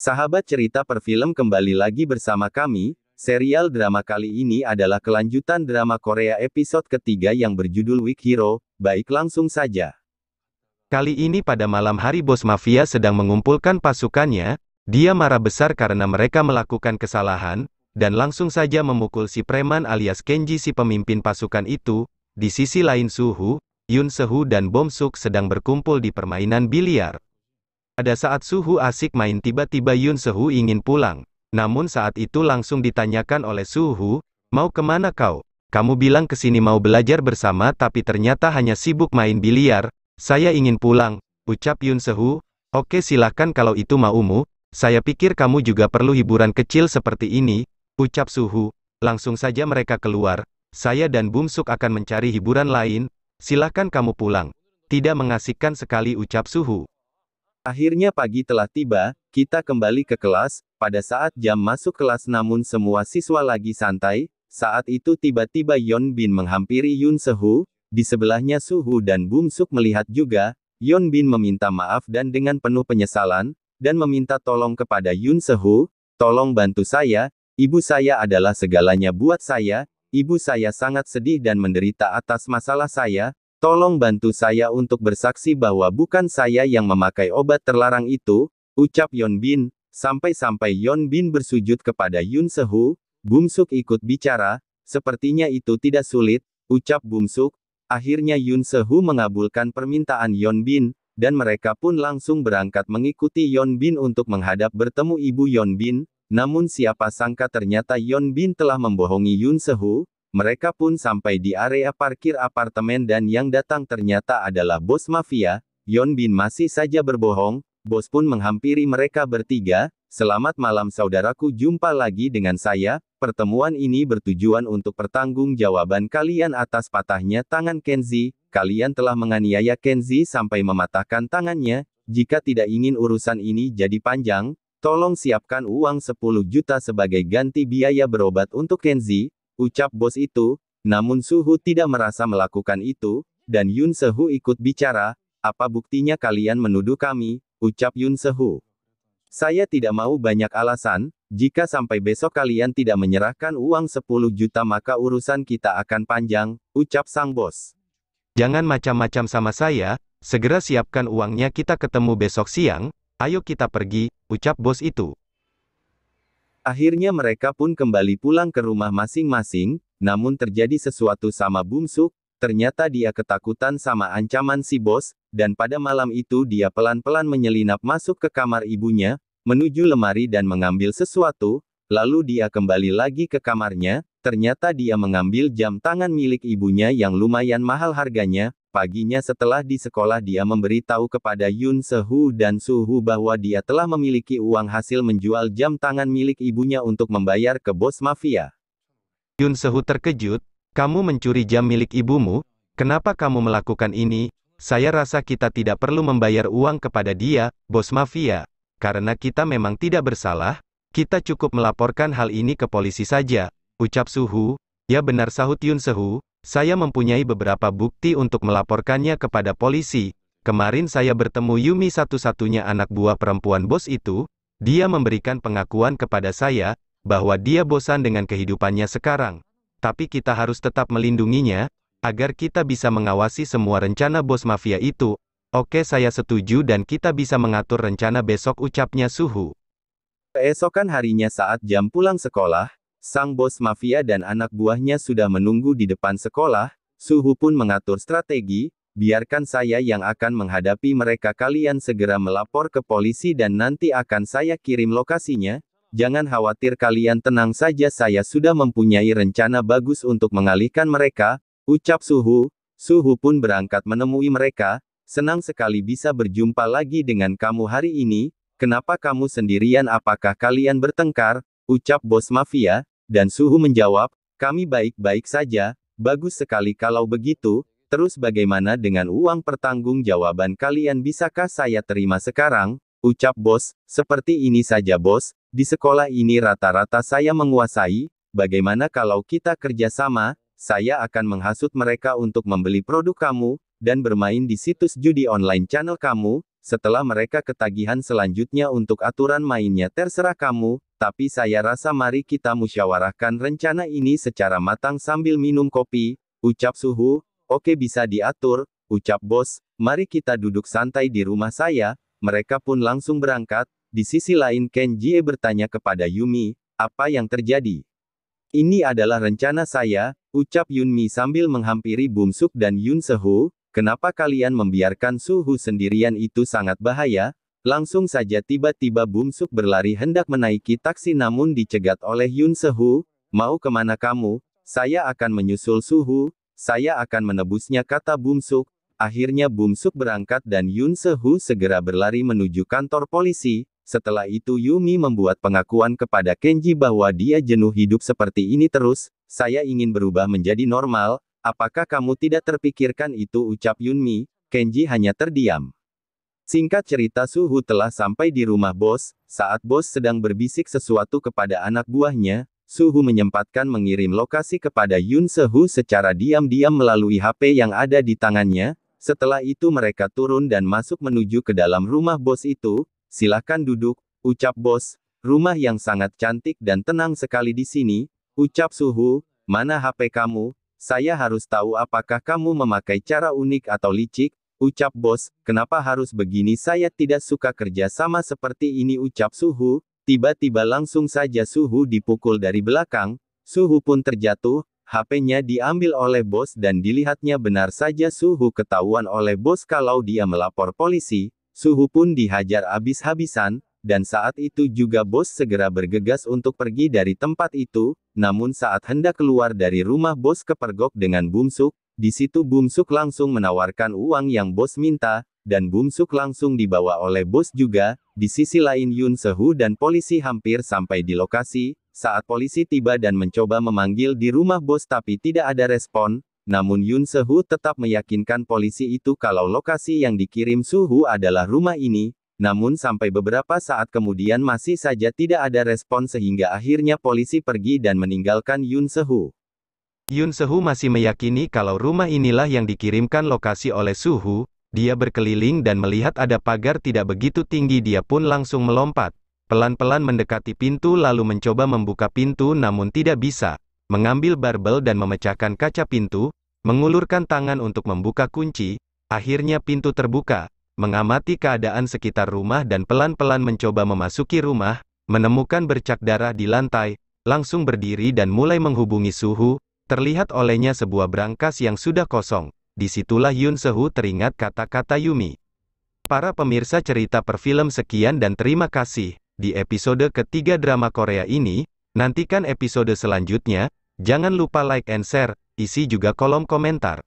Sahabat cerita per film kembali lagi bersama kami. Serial drama kali ini adalah kelanjutan drama Korea episode ketiga yang berjudul Weak Hero. Baik, langsung saja. Kali ini pada malam hari bos mafia sedang mengumpulkan pasukannya. Dia marah besar karena mereka melakukan kesalahan, dan langsung saja memukul si preman alias Kenji si pemimpin pasukan itu. Di sisi lain Suhu, Yoon Se-Hoo dan Bom Suk sedang berkumpul di permainan biliar. Pada saat Suhu asik main tiba-tiba Yoon Se-Hoo ingin pulang. Namun saat itu langsung ditanyakan oleh Suhu, "Mau kemana kau? Kamu bilang kesini mau belajar bersama tapi ternyata hanya sibuk main biliar." "Saya ingin pulang," ucap Yoon Se-Hoo. "Oke silahkan kalau itu maumu, saya pikir kamu juga perlu hiburan kecil seperti ini," ucap Suhu. Langsung saja mereka keluar. "Saya dan Bum Suk akan mencari hiburan lain, silahkan kamu pulang." "Tidak mengasihkan sekali," ucap Suhu. Akhirnya pagi telah tiba, kita kembali ke kelas. Pada saat jam masuk kelas namun semua siswa lagi santai, saat itu tiba-tiba Yeon Bin menghampiri Yoon Se-Hoo. Di sebelahnya Suhu dan Bum Suk melihat juga. Yeon Bin meminta maaf dan dengan penuh penyesalan, dan meminta tolong kepada Yoon Se-Hoo, "Tolong bantu saya, ibu saya adalah segalanya buat saya, ibu saya sangat sedih dan menderita atas masalah saya. Tolong bantu saya untuk bersaksi bahwa bukan saya yang memakai obat terlarang itu," ucap Yeon Bin. Sampai-sampai Yeon Bin bersujud kepada Yoon Se-Hoo. Bum Suk ikut bicara. "Sepertinya itu tidak sulit," ucap Bum Suk. Akhirnya Yoon Se-Hoo mengabulkan permintaan Yeon Bin, dan mereka pun langsung berangkat mengikuti Yeon Bin untuk menghadap bertemu ibu Yeon Bin. Namun siapa sangka ternyata Yeon Bin telah membohongi Yoon Se-Hoo. Mereka pun sampai di area parkir apartemen dan yang datang ternyata adalah bos mafia. Yeon Bin masih saja berbohong. Bos pun menghampiri mereka bertiga. "Selamat malam saudaraku, jumpa lagi dengan saya. Pertemuan ini bertujuan untuk pertanggungjawaban kalian atas patahnya tangan Kenzi. Kalian telah menganiaya Kenzi sampai mematahkan tangannya. Jika tidak ingin urusan ini jadi panjang, tolong siapkan uang 10 juta sebagai ganti biaya berobat untuk Kenzi," ucap bos itu. Namun Suhu tidak merasa melakukan itu, dan Yoon Se-Hoo ikut bicara. "Apa buktinya kalian menuduh kami?" ucap Yoon Se-Hoo. "Saya tidak mau banyak alasan. Jika sampai besok kalian tidak menyerahkan uang 10 juta maka urusan kita akan panjang," ucap sang bos. "Jangan macam-macam sama saya, segera siapkan uangnya, kita ketemu besok siang, ayo kita pergi," ucap bos itu. Akhirnya mereka pun kembali pulang ke rumah masing-masing, namun terjadi sesuatu sama Bum Suk. Ternyata dia ketakutan sama ancaman si bos, dan pada malam itu dia pelan-pelan menyelinap masuk ke kamar ibunya, menuju lemari dan mengambil sesuatu, lalu dia kembali lagi ke kamarnya. Ternyata dia mengambil jam tangan milik ibunya yang lumayan mahal harganya. Paginya setelah di sekolah dia memberitahu kepada Yoon Se-Hoo dan Suhu bahwa dia telah memiliki uang hasil menjual jam tangan milik ibunya untuk membayar ke bos mafia. Yoon Se-Hoo terkejut, "Kamu mencuri jam milik ibumu? Kenapa kamu melakukan ini?" "Saya rasa kita tidak perlu membayar uang kepada dia, bos mafia. Karena kita memang tidak bersalah, kita cukup melaporkan hal ini ke polisi saja," ucap Suhu. "Ya benar," sahut Yoon Se-Hoo. "Saya mempunyai beberapa bukti untuk melaporkannya kepada polisi. Kemarin saya bertemu Yumi, satu-satunya anak buah perempuan bos itu. Dia memberikan pengakuan kepada saya, bahwa dia bosan dengan kehidupannya sekarang. Tapi kita harus tetap melindunginya, agar kita bisa mengawasi semua rencana bos mafia itu." "Oke, saya setuju dan kita bisa mengatur rencana besok," ucapnya Suhu. Keesokan harinya saat jam pulang sekolah, sang bos mafia dan anak buahnya sudah menunggu di depan sekolah. Suhu pun mengatur strategi, "Biarkan saya yang akan menghadapi mereka, kalian segera melapor ke polisi dan nanti akan saya kirim lokasinya. Jangan khawatir, kalian tenang saja, saya sudah mempunyai rencana bagus untuk mengalihkan mereka," ucap Suhu. Suhu pun berangkat menemui mereka. "Senang sekali bisa berjumpa lagi dengan kamu hari ini. Kenapa kamu sendirian? Apakah kalian bertengkar?" ucap bos mafia. Dan Suhu menjawab, "Kami baik-baik saja." "Bagus sekali kalau begitu. Terus bagaimana dengan uang pertanggungjawaban kalian, bisakah saya terima sekarang?" ucap bos. "Seperti ini saja bos, di sekolah ini rata-rata saya menguasai. Bagaimana kalau kita kerjasama? Saya akan menghasut mereka untuk membeli produk kamu, dan bermain di situs judi online channel kamu. setelah mereka ketagihan selanjutnya untuk aturan mainnya terserah kamu, tapi saya rasa mari kita musyawarahkan rencana ini secara matang sambil minum kopi, ucap Suhu. Oke bisa diatur, ucap bos, mari kita duduk santai di rumah saya. Mereka pun langsung berangkat. Di sisi lain Ken Jie bertanya kepada Yumi, apa yang terjadi? Ini adalah rencana saya, ucap Yunmi sambil menghampiri Bumsuk dan Yun Sehu. Kenapa kalian membiarkan Suhu sendirian, itu sangat bahaya? Langsung saja tiba-tiba Bumsuk berlari hendak menaiki taksi namun dicegat oleh Yun Sehu. Mau kemana kamu? Saya akan menyusul Suhu. Saya akan menebusnya, kata Bumsuk. Akhirnya Bumsuk berangkat dan Yun Sehu segera berlari menuju kantor polisi. Setelah itu Yumi membuat pengakuan kepada Kenji bahwa dia jenuh hidup seperti ini terus. Saya ingin berubah menjadi normal. Apakah kamu tidak terpikirkan itu, ucap Yunmi. Kenji hanya terdiam. Singkat cerita Suhu telah sampai di rumah bos. Saat bos sedang berbisik sesuatu kepada anak buahnya, Suhu menyempatkan mengirim lokasi kepada Yun Sehu secara diam-diam melalui HP yang ada di tangannya. Setelah itu mereka turun dan masuk menuju ke dalam rumah bos itu. Silahkan duduk, ucap bos. Rumah yang sangat cantik dan tenang sekali di sini, ucap Suhu. Mana HP kamu? Saya harus tahu apakah kamu memakai cara unik atau licik, ucap bos. Kenapa harus begini? Saya tidak suka kerja sama seperti ini, ucap Suhu. Tiba-tiba langsung saja Suhu dipukul dari belakang. Suhu pun terjatuh, HP-nya diambil oleh bos dan dilihatnya benar saja Suhu ketahuan oleh bos kalau dia melapor polisi. Suhu pun dihajar habis-habisan. Dan saat itu juga bos segera bergegas untuk pergi dari tempat itu, namun saat hendak keluar dari rumah bos kepergok dengan Bumsuk, di situ Bumsuk langsung menawarkan uang yang bos minta, dan Bumsuk langsung dibawa oleh bos juga. Di sisi lain Yun Sehu dan polisi hampir sampai di lokasi, saat polisi tiba dan mencoba memanggil di rumah bos tapi tidak ada respon, namun Yun Sehu tetap meyakinkan polisi itu kalau lokasi yang dikirim Suhu adalah rumah ini. Namun sampai beberapa saat kemudian masih saja tidak ada respon sehingga akhirnya polisi pergi dan meninggalkan Yun Sehu. Yun Sehu masih meyakini kalau rumah inilah yang dikirimkan lokasi oleh Suhu. Dia berkeliling dan melihat ada pagar tidak begitu tinggi, dia pun langsung melompat. Pelan-pelan mendekati pintu lalu mencoba membuka pintu namun tidak bisa. Mengambil barbel dan memecahkan kaca pintu, mengulurkan tangan untuk membuka kunci, akhirnya pintu terbuka. Mengamati keadaan sekitar rumah dan pelan-pelan mencoba memasuki rumah, menemukan bercak darah di lantai, langsung berdiri dan mulai menghubungi Suhu. Terlihat olehnya sebuah brankas yang sudah kosong. Disitulah Yun Sehu teringat kata-kata Yumi. Para pemirsa, cerita per film sekian dan terima kasih. Di episode ketiga drama Korea ini, nantikan episode selanjutnya. Jangan lupa like and share, isi juga kolom komentar.